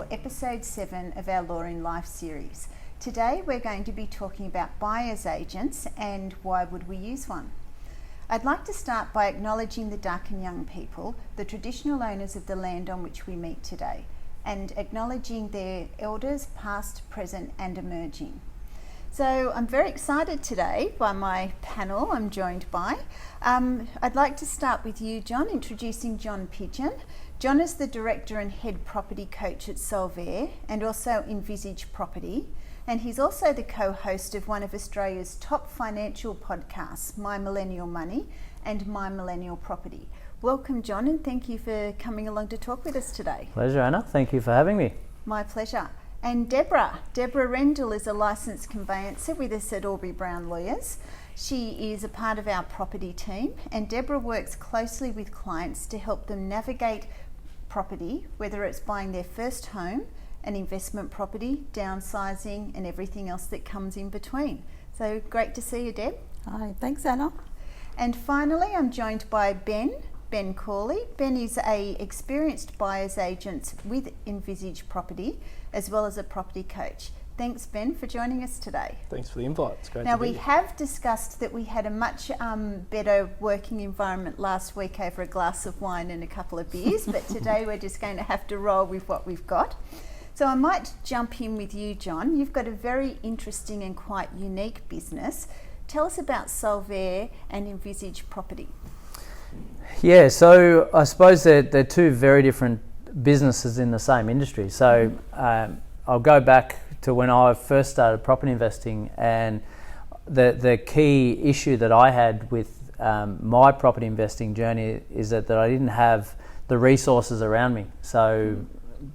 for episode 7 of our Law in Life series. Today we're going to be talking about buyer's agents and why would we use one. I'd like to start by acknowledging the Darkin young people, the traditional owners of the land on which we meet today, and acknowledging their elders past, present and emerging. So I'm very excited today by my panel I'm joined by. I'd like to start with you, John, introducing John Pigeon. John is the Director and Head Property Coach at Solvair and also Envisage Property. And he's also the co-host of one of Australia's top financial podcasts, My Millennial Money and My Millennial Property. Welcome, John, and thank you for coming along to talk with us today. Pleasure, Anna. Thank you for having me. My pleasure. And Deborah Rendell is a licensed conveyancer with us at Aubrey Brown Lawyers. She is a part of our property team, and Deborah works closely with clients to help them navigate property, whether it's buying their first home, an investment property, downsizing and everything else that comes in between. So great to see you, Deb. Hi, thanks Anna. And finally, I'm joined by Ben Cawley. Ben is a experienced buyer's agent with Envisage Property, as well as a property coach. Thanks, Ben, for joining us today. Thanks for the invite. It's great now, to be we here. have discussed that we had a much better working environment last week over a glass of wine and a couple of beers, but today we're just going to have to roll with what we've got. So I might jump in with you, John. You've got a very interesting and quite unique business. Tell us about Solvair and Envisage Property. Yeah, so I suppose they're two very different businesses in the same industry. So I'll go back to when I first started property investing, and the key issue that I had with my property investing journey is that I didn't have the resources around me. So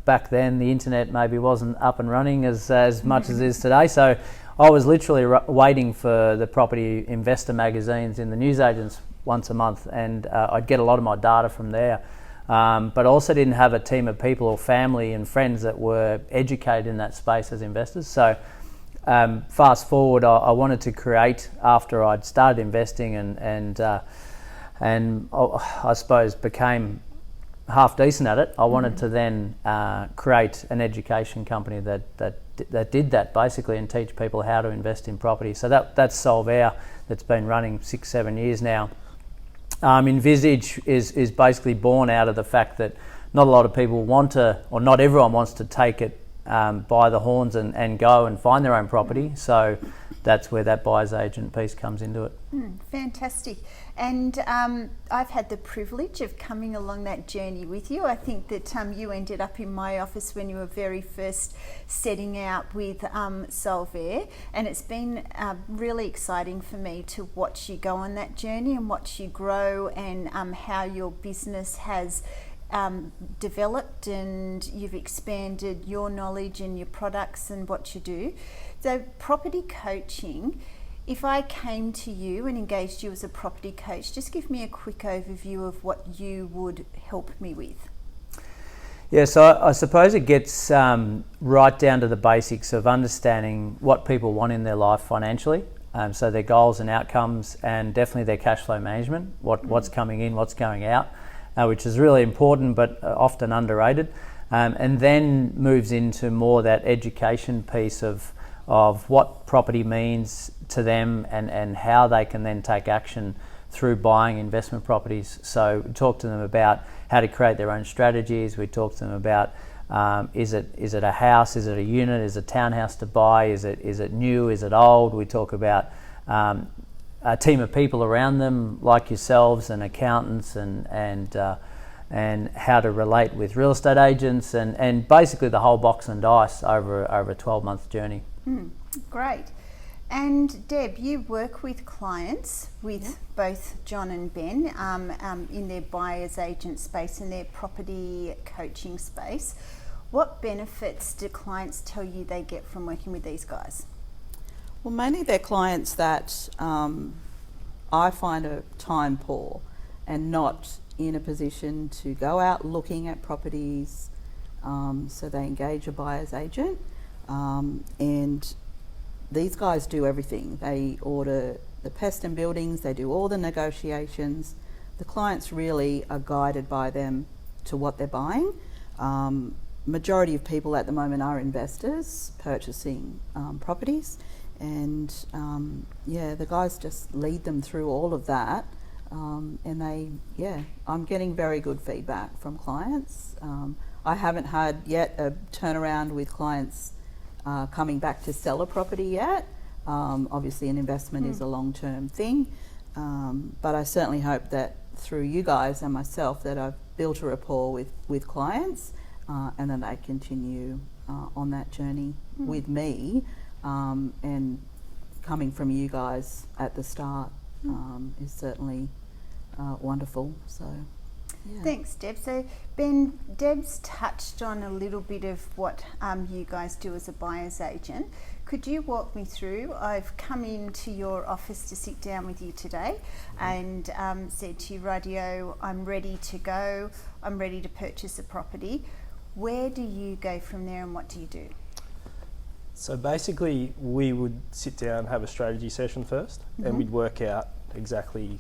back then the internet maybe wasn't up and running as much as it is today. So I was literally waiting for the property investor magazines in the newsagents once a month, and I'd get a lot of my data from there. But I also didn't have a team of people or family and friends that were educated in that space as investors. So fast forward, I wanted to create, after I'd started investing and I suppose became half decent at it, I wanted to then create an education company that did that basically and teach people how to invest in property. So that's Solvair, that's been running 6-7 years now. Envisage is basically born out of the fact that not a lot of people want to, or not everyone wants to take it by the horns and go and find their own property. So that's where that buyer's agent piece comes into it. Fantastic. And I've had the privilege of coming along that journey with you. I think that you ended up in my office when you were very first setting out with Solvair, and it's been really exciting for me to watch you go on that journey and watch you grow, and how your business has developed, and you've expanded your knowledge and your products and what you do. So property coaching, if I came to you and engaged you as a property coach, just give me a quick overview of what you would help me with. Yeah, so I suppose it gets right down to the basics of understanding what people want in their life financially. So their goals and outcomes, and definitely their cash flow management, what's coming in, what's going out, which is really important but often underrated. And then moves into more that education piece of what property means to them and how they can then take action through buying investment properties. So we talk to them about how to create their own strategies. We talk to them about is it a house, is it a unit, is it a townhouse to buy, is it new, is it old. We talk about a team of people around them like yourselves and accountants and how to relate with real estate agents and basically the whole box and dice over a 12-month journey. Great. And Deb, you work with clients with both John and Ben in their buyer's agent space and their property coaching space. What benefits do clients tell you they get from working with these guys? Well, mainly they're clients that I find are time poor and not in a position to go out looking at properties, so they engage a buyer's agent. And these guys do everything. They order the pest and buildings, they do all the negotiations. The clients really are guided by them to what they're buying. majority of people at the moment are investors purchasing properties, and the guys just lead them through all of that, and I'm getting very good feedback from clients. I haven't had yet a turnaround with clients coming back to sell a property yet. Obviously an investment is a long-term thing, but I certainly hope that through you guys and myself that I've built a rapport with clients, and then they continue on that journey with me, and coming from you guys at the start is certainly wonderful. So yeah. Thanks, Deb. So Ben, Deb's touched on a little bit of what you guys do as a buyer's agent. Could you walk me through? I've come into your office to sit down with you today and said to you, rightio, I'm ready to go, I'm ready to purchase a property. Where do you go from there and what do you do? So basically we would sit down, have a strategy session first, and we'd work out exactly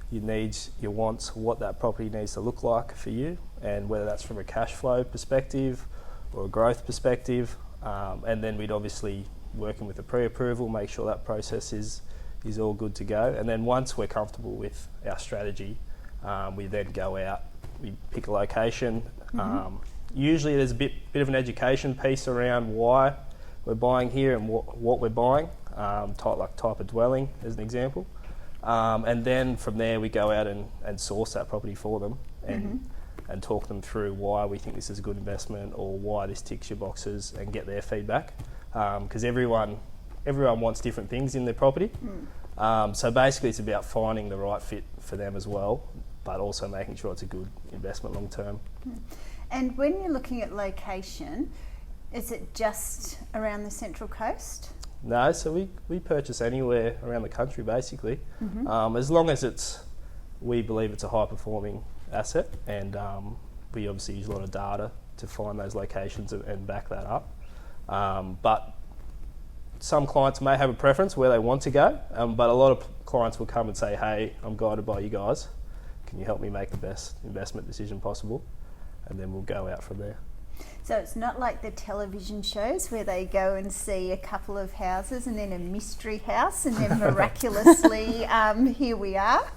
your needs, your wants, what that property needs to look like for you, and whether that's from a cash flow perspective or a growth perspective, and then we'd obviously working with the pre-approval, make sure that process is all good to go. And then once we're comfortable with our strategy, we then go out, we pick a location. Usually there's a bit of an education piece around why we're buying here and what we're buying, type of dwelling as an example. And then from there we go out and source that property for them and talk them through why we think this is a good investment or why this ticks your boxes and get their feedback. Because everyone wants different things in their property. So basically it's about finding the right fit for them as well, but also making sure it's a good investment long term. And when you're looking at location, is it just around the Central Coast? No, so we purchase anywhere around the country basically, as long as we believe it's a high performing asset, and we obviously use a lot of data to find those locations and back that up. But some clients may have a preference where they want to go, but a lot of clients will come and say, hey, I'm guided by you guys, can you help me make the best investment decision possible? And then we'll go out from there. So it's not like the television shows where they go and see a couple of houses and then a mystery house and then miraculously here we are?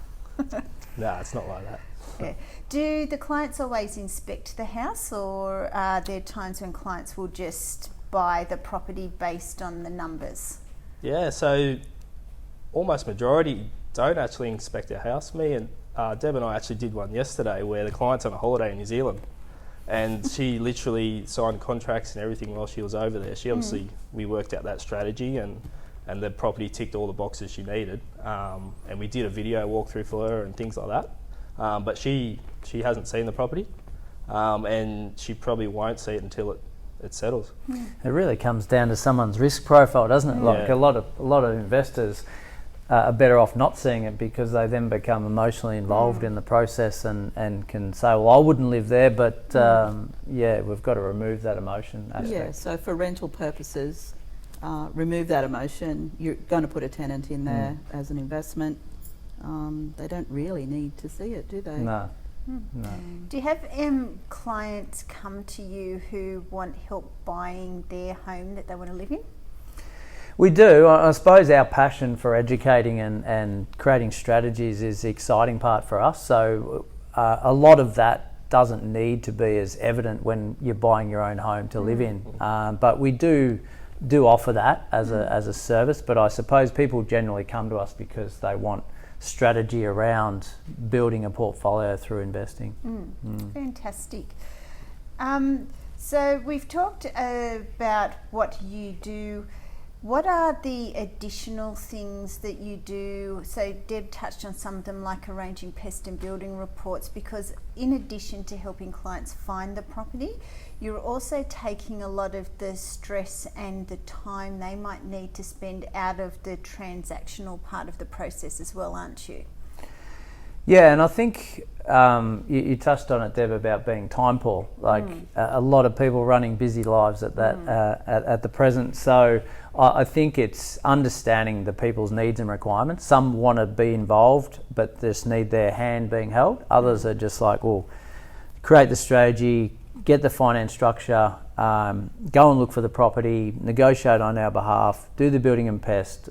No, it's not like that. Yeah. Do the clients always inspect the house, or are there times when clients will just buy the property based on the numbers? Yeah, so almost majority don't actually inspect our house. Me and Deb and I actually did one yesterday where the client's on a holiday in New Zealand, and she literally signed contracts and everything while she was over there. She obviously, we worked out that strategy and the property ticked all the boxes she needed, and we did a video walkthrough for her and things like that. But she hasn't seen the property, and she probably won't see it until it settles. It really comes down to someone's risk profile, doesn't it? Like a lot of investors are better off not seeing it because they then become emotionally involved in the process and can say, well, I wouldn't live there, but we've got to remove that emotion aspect. Yeah, so for rental purposes, remove that emotion. You're going to put a tenant in there as an investment. They don't really need to see it, do they? No. No. Do you have clients come to you who want help buying their home that they want to live in? We do. I suppose our passion for educating and creating strategies is the exciting part for us. So a lot of that doesn't need to be as evident when you're buying your own home to live in. But we do offer that as a service. But I suppose people generally come to us because they want strategy around building a portfolio through investing. Fantastic. So we've talked about what you do. What are the additional things that you do? So Deb touched on some of them, like arranging pest and building reports, because in addition to helping clients find the property, you're also taking a lot of the stress and the time they might need to spend out of the transactional part of the process as well, aren't you? Yeah, and I think you touched on it, Deb, about being time poor. Like a lot of people running busy lives at that at the present. So I think it's understanding the people's needs and requirements. Some want to be involved, but just need their hand being held. Others are just like, well, create the strategy, get the finance structure, go and look for the property, negotiate on our behalf, do the building and pest,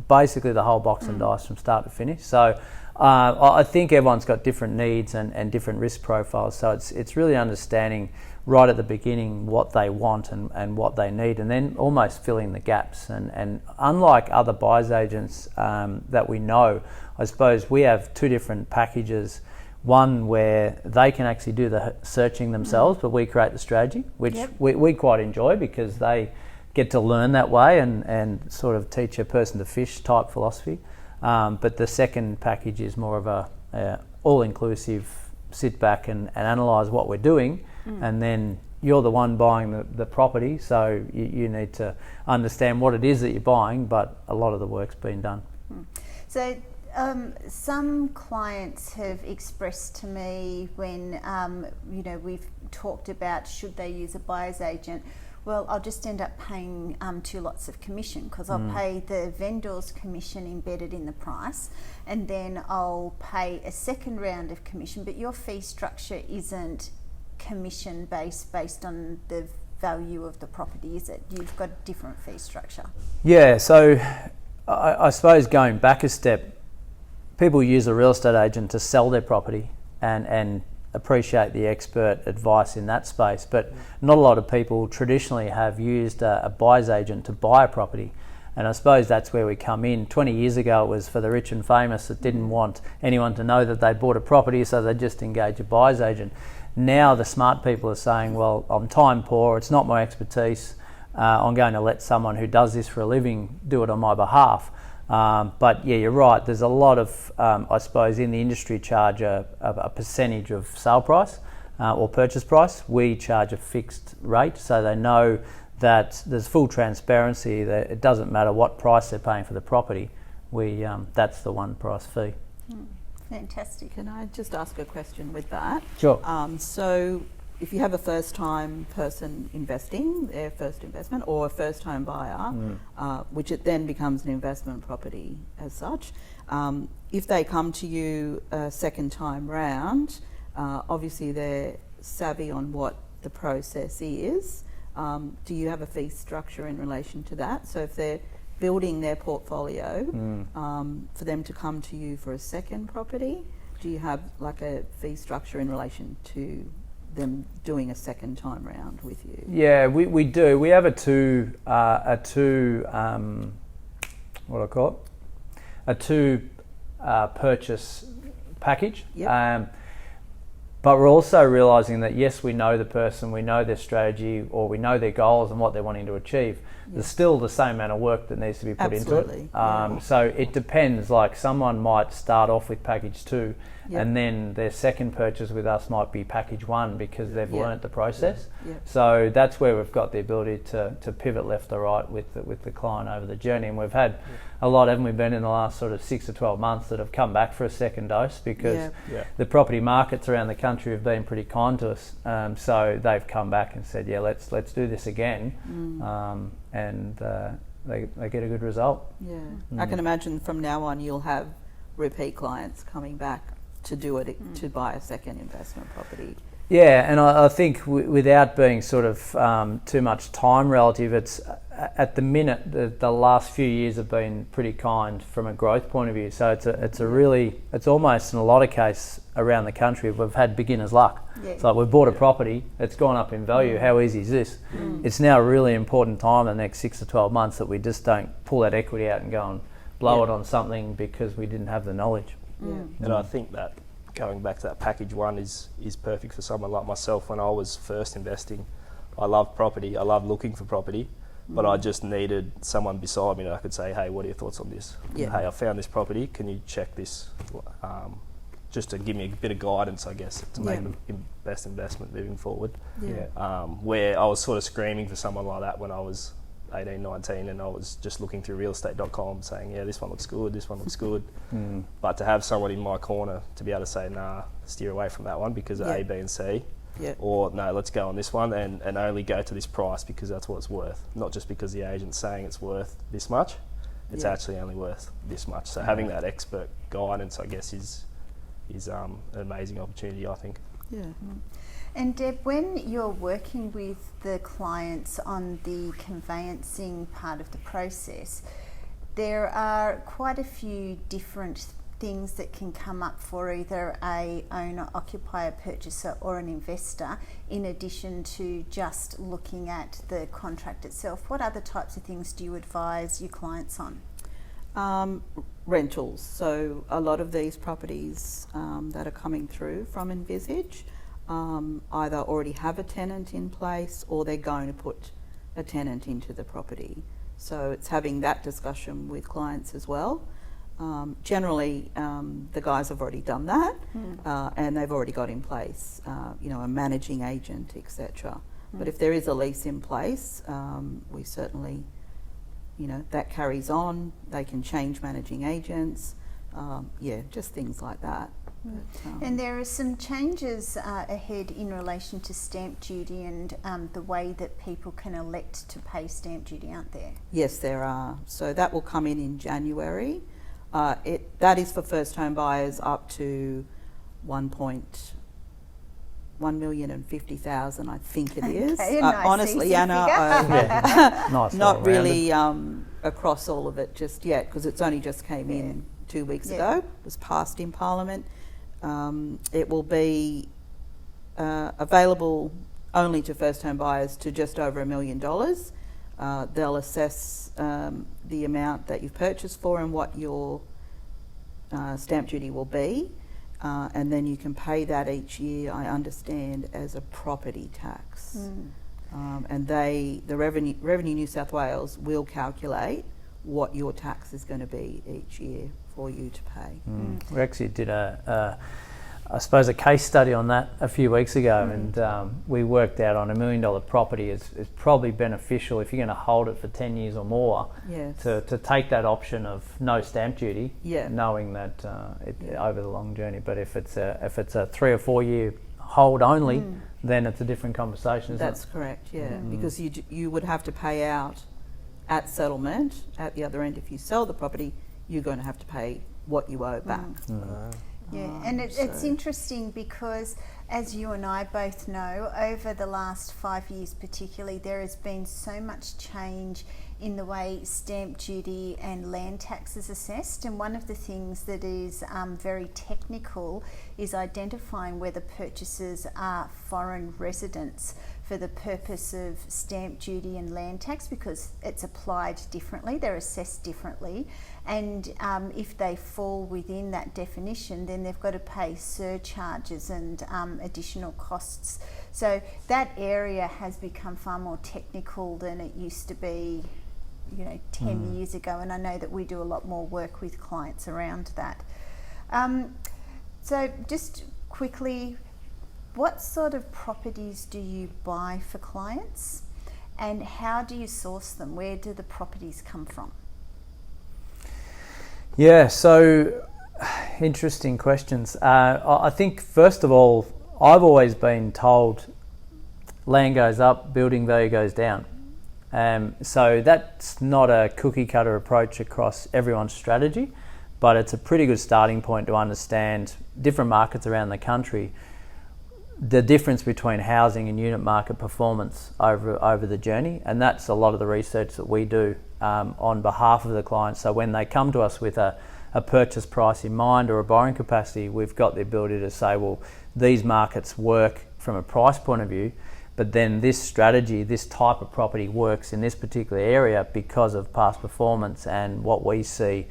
basically the whole box and dice from start to finish. So I think everyone's got different needs and different risk profiles, so it's really understanding right at the beginning what they want and what they need, and then almost filling the gaps. And unlike other buyer's agents that we know, I suppose we have two different packages. One where they can actually do the searching themselves, but we create the strategy, which we quite enjoy because they get to learn that way and sort of teach a person to fish type philosophy. But the second package is more of a all-inclusive, sit back and analyse what we're doing, and then you're the one buying the property, so you need to understand what it is that you're buying, but a lot of the work's been done. So some clients have expressed to me when we've talked about should they use a buyer's agent, well, I'll just end up paying 2 lots of commission because I'll pay the vendor's commission embedded in the price, and then I'll pay a second round of commission, but your fee structure isn't commission based on the value of the property, is it? You've got a different fee structure. Yeah, so I suppose going back a step, people use a real estate agent to sell their property and appreciate the expert advice in that space, but not a lot of people traditionally have used a buyer's agent to buy a property, and I suppose that's where we come in. 20 years ago it was for the rich and famous that didn't want anyone to know that they bought a property, so they just engage a buyer's agent. Now the smart people are saying, well, I'm time poor, it's not my expertise, I'm going to let someone who does this for a living do it on my behalf. But yeah, you're right, there's a lot of, I suppose, in the industry charge a percentage of sale price or purchase price. We charge a fixed rate, so they know that there's full transparency, that it doesn't matter what price they're paying for the property. That's the one price fee. Fantastic. Can I just ask a question with that? Sure. So if you have a first-time person investing, their first investment, or a first-home buyer, which it then becomes an investment property as such, if they come to you a second time round, obviously they're savvy on what the process is. Do you have a fee structure in relation to that? So if they're building their portfolio, for them to come to you for a second property, do you have like a fee structure in relation to them doing a second time round with you? Yeah, we do. We have a two purchase package. Yep. But we're also realising that yes, we know the person, we know their strategy, or we know their goals and what they're wanting to achieve. There's still the same amount of work that needs to be put into it. So it depends. Like someone might start off with package 2, and then their second purchase with us might be package 1 because they've learnt the process. So that's where we've got the ability to pivot left or right with the client over the journey. And we've had a lot, haven't we, been in the last sort of 6 to 12 months that have come back for a second dose because the property markets around the country have been pretty kind to us. So they've come back and said, let's do this again. And they get a good result. I can imagine from now on you'll have repeat clients coming back to do it, to buy a second investment property. Yeah, and I think without being sort of too much time relative, it's at the minute the last few years have been pretty kind from a growth point of view. So it's almost in a lot of cases around the country we've had beginner's luck. It's like we've bought a property, it's gone up in value. How easy is this? It's now a really important time in the next 6 to 12 months that we just don't pull that equity out and go and blow it on something because we didn't have the knowledge. And I think that going back to that package 1 is perfect for someone like myself. When I was first investing, I loved property, I loved looking for property, but I just needed someone beside me that I could say, hey, what are your thoughts on this? Hey, I found this property, can you check this? Just to give me a bit of guidance, I guess, to make the best investment moving forward. Where I was sort of screaming for someone like that when I was 18, 19, and I was just looking through realestate.com saying, this one looks good, this one looks good. But to have someone in my corner to be able to say, nah, steer away from that one because of A, B and C, or no, let's go on this one and only go to this price because that's what it's worth. Not just because the agent's saying it's worth this much, it's actually only worth this much. So having that expert guidance, I guess, is an amazing opportunity, I think. And Deb, when you're working with the clients on the conveyancing part of the process, there are quite a few different things that can come up for either a owner, occupier, purchaser or an investor, in addition to just looking at the contract itself. What other types of things do you advise your clients on? Rentals. So a lot of these properties that are coming through from Envisage either already have a tenant in place or they're going to put a tenant into the property. So it's having that discussion with clients as well. Generally, the guys have already done that and they've already got in place, a managing agent, etc. But if there is a lease in place, we certainly, that carries on. They can change managing agents, just things like that. But, and there are some changes ahead in relation to stamp duty and the way that people can elect to pay stamp duty, aren't there? Yes, there are. So that will come in January. That is for first home buyers up to $1,050,000, I think it is. Okay, nice honestly, Anna, Nice not really across all of it just yet, because it's only just came in 2 weeks ago. It was passed in Parliament. It will be available only to first home buyers to just over $1 million. They'll assess the amount that you've purchased for and what your stamp duty will be, and then you can pay that each year, I understand, as a property tax. And the Revenue New South Wales will calculate what your tax is going to be each year for you to pay. We actually did a case study on that a few weeks ago, and we worked out on $1 million property is probably beneficial if you're going to hold it for 10 years or more, to take that option of no stamp duty, knowing that over the long journey. But if it's a 3 or 4 year hold only, then it's a different conversation, isn't That's it? correct, because you would have to pay out at settlement at the other end. If you sell the property, you're going to have to pay what you owe back. And it's interesting because, as you and I both know, over the last 5 years particularly, there has been so much change in the way stamp duty and land tax is assessed. And one of the things that is very technical is identifying whether purchasers are foreign residents for the purpose of stamp duty and land tax, because it's applied differently, they're assessed differently, and if they fall within that definition, then they've got to pay surcharges and additional costs. So that area has become far more technical than it used to be 10 years ago, and I know that we do a lot more work with clients around that. So just quickly, what sort of properties do you buy for clients, and how do you source them? Where do the properties come from? Yeah, so interesting questions. I think first of all, I've always been told land goes up, building value goes down. So that's not a cookie cutter approach across everyone's strategy, but it's a pretty good starting point to understand different markets around the country, the difference between housing and unit market performance over the journey. And that's a lot of the research that we do on behalf of the clients. So when they come to us with a purchase price in mind or a borrowing capacity, we've got the ability to say, well, these markets work from a price point of view, but then this strategy, this type of property works in this particular area because of past performance and what we see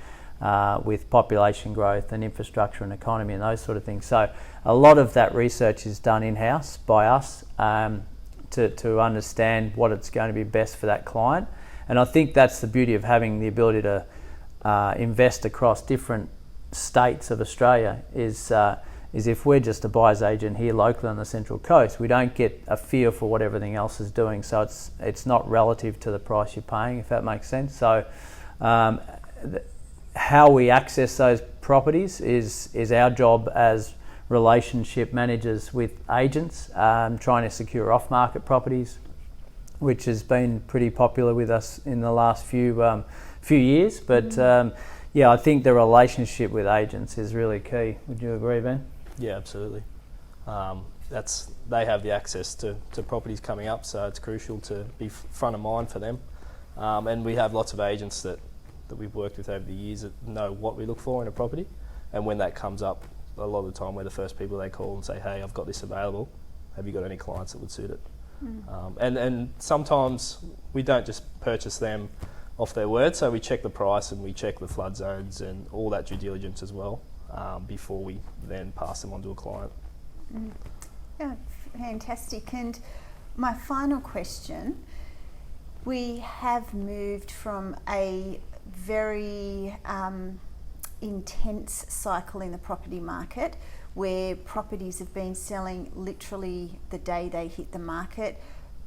with population growth and infrastructure and economy and those sort of things. So a lot of that research is done in-house by us to understand what it's going to be best for that client. And I think that's the beauty of having the ability to invest across different states of Australia is if we're just a buyer's agent here locally on the Central Coast, we don't get a feel for what everything else is doing. So it's not relative to the price you're paying, if that makes sense. So how we access those properties is our job as relationship managers with agents, trying to secure off-market properties, which has been pretty popular with us in the last few years. But I think the relationship with agents is really key. Would you agree, Ben? Yeah, absolutely. they have the access to properties coming up, so it's crucial to be front of mind for them. And we have lots of agents that we've worked with over the years that know what we look for in a property, and when that comes up, a lot of the time we're the first people they call and say, hey, I've got this available, have you got any clients that would suit it? And sometimes we don't just purchase them off their word, so we check the price and we check the flood zones and all that due diligence as well before we then pass them on to a client. Yeah, fantastic. And my final question, we have moved from a very intense cycle in the property market where properties have been selling literally the day they hit the market.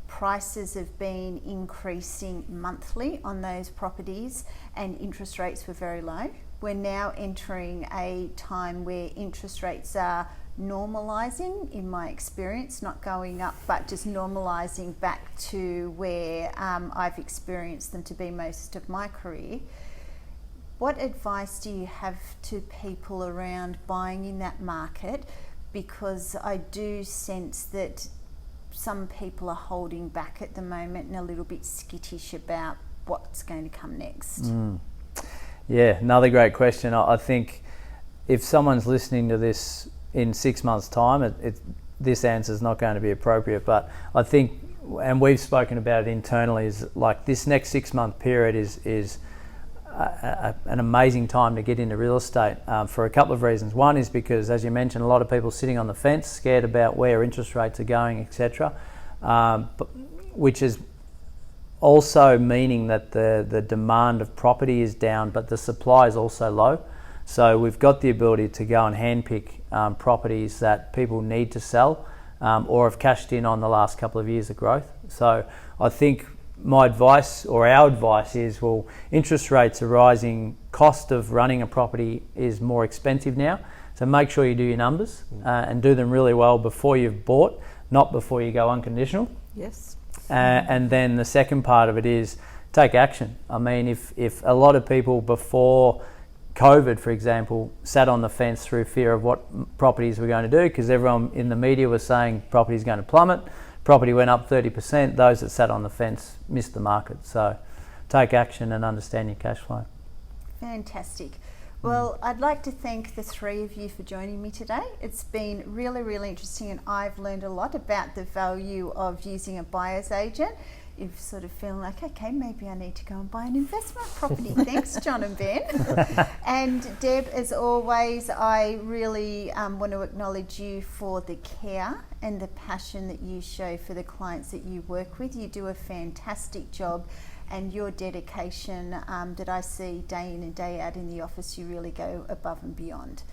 Prices have been increasing monthly on those properties and interest rates were very low. We're now entering a time where interest rates are normalising, in my experience, not going up but just normalising back to where I've experienced them to be most of my career. What advice do you have to people around buying in that market? Because I do sense that some people are holding back at the moment and a little bit skittish about what's going to come next. Yeah, another great question. I think if someone's listening to this in 6 months' time, this answer is not going to be appropriate. But I think, and we've spoken about it internally, is like this next 6 month period is an amazing time to get into real estate for a couple of reasons. One is because, as you mentioned, a lot of people sitting on the fence, scared about where interest rates are going, etc., which is also meaning that the demand of property is down, but the supply is also low. So we've got the ability to go and handpick properties that people need to sell or have cashed in on the last couple of years of growth. So I think my advice, or our advice, is, well, interest rates are rising, cost of running a property is more expensive now, so make sure you do your numbers and do them really well before you've bought, not before you go unconditional. Yes. And then the second part of it is take action. I mean, if a lot of people before COVID, for example, sat on the fence through fear of what properties were going to do, because everyone in the media was saying property's going to plummet, property went up 30%, those that sat on the fence missed the market. So take action and understand your cash flow. Fantastic. Well, I'd like to thank the three of you for joining me today. It's been really, really interesting, and I've learned a lot about the value of using a buyer's agent. You've sort of feeling like, okay, maybe I need to go and buy an investment property. Thanks, John and Ben. And Deb, as always, I really want to acknowledge you for the care and the passion that you show for the clients that you work with. You do a fantastic job, and your dedication that I see day in and day out in the office, you really go above and beyond.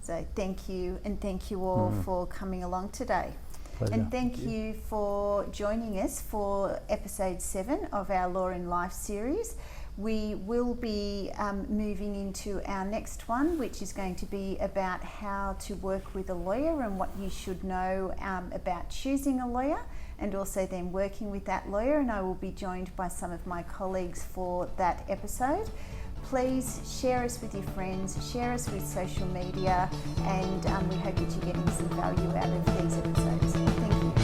So thank you, and thank you all for coming along today. Pleasure. And thank you for joining us for episode 7 of our Law in Life series. We will be moving into our next one, which is going to be about how to work with a lawyer and what you should know about choosing a lawyer, and also then working with that lawyer. And I will be joined by some of my colleagues for that episode. Please share us with your friends, share us with social media, and we hope that you're getting some value out of these episodes. Thank you.